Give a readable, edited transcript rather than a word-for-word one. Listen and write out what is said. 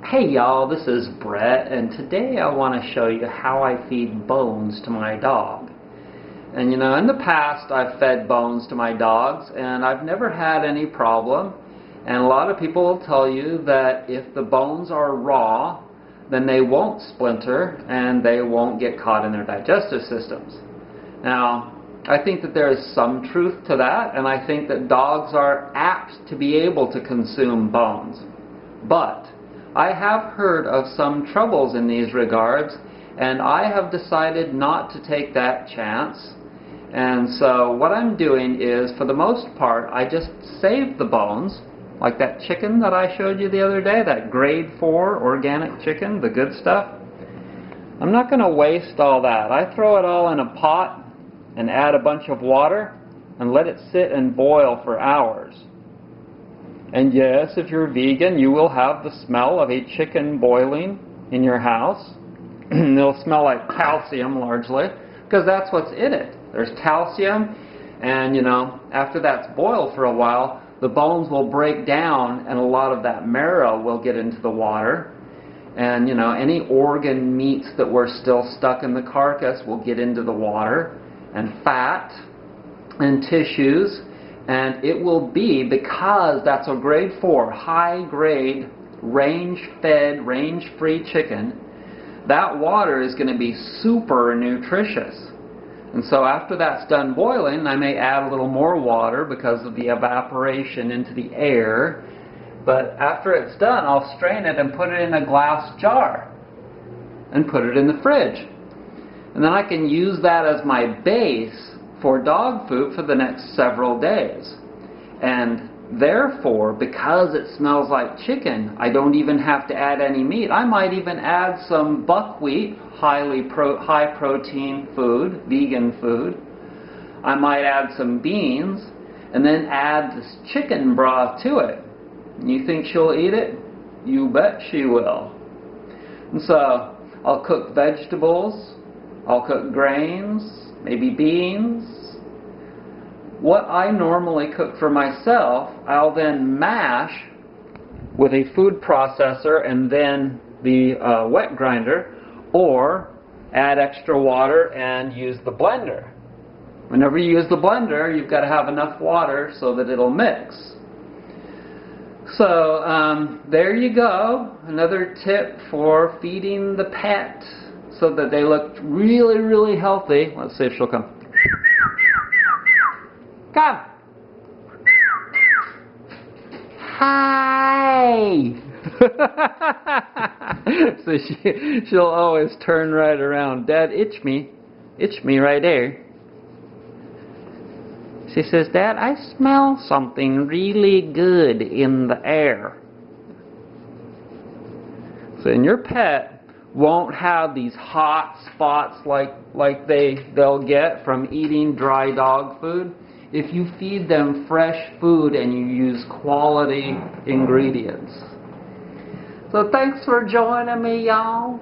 Hey y'all, this is Brett, and today I want to show you how I feed bones to my dog. And you know, in the past I've fed bones to my dogs and I've never had any problem. And a lot of people will tell you that if the bones are raw, then they won't splinter and they won't get caught in their digestive systems. Now, I think that there is some truth to that, and I think that dogs are apt to be able to consume bones. But I have heard of some troubles in these regards, and I have decided not to take that chance. And so what I'm doing is, for the most part, I just save the bones, like that chicken that I showed you the other day, that grade 4 organic chicken, the good stuff. I'm not going to waste all that. I throw it all in a pot and add a bunch of water and let it sit and boil for hours. And yes, if you're vegan, you will have the smell of a chicken boiling in your house. It'll smell like calcium largely, because that's what's in it. There's calcium, and you know, after that's boiled for a while, the bones will break down and a lot of that marrow will get into the water. And you know, any organ meats that were still stuck in the carcass will get into the water, and fat and tissues. And it will be, because that's a grade 4, high-grade, range-fed, range-free chicken, that water is going to be super nutritious. And so after that's done boiling, I may add a little more water because of the evaporation into the air. But after it's done, I'll strain it and put it in a glass jar and put it in the fridge. And then I can use that as my base for dog food for the next several days. And therefore, because it smells like chicken, I don't even have to add any meat. I might even add some buckwheat, high protein food, vegan food. I might add some beans and then add this chicken broth to it. You think she'll eat it? You bet she will. And so I'll cook vegetables, I'll cook grains, maybe beans. What I normally cook for myself, I'll then mash with a food processor and then the wet grinder, or add extra water and use the blender. Whenever you use the blender, you've got to have enough water so that it'll mix. So there you go, another tip for feeding the pet so that they look really, really healthy. Let's see if she'll come. Come. Hi. So she'll always turn right around. Dad, itch me right there. She says, Dad, I smell something really good in the air. So, and your pet won't have these hot spots like they'll get from eating dry dog food if you feed them fresh food and you use quality ingredients. So thanks for joining me, y'all.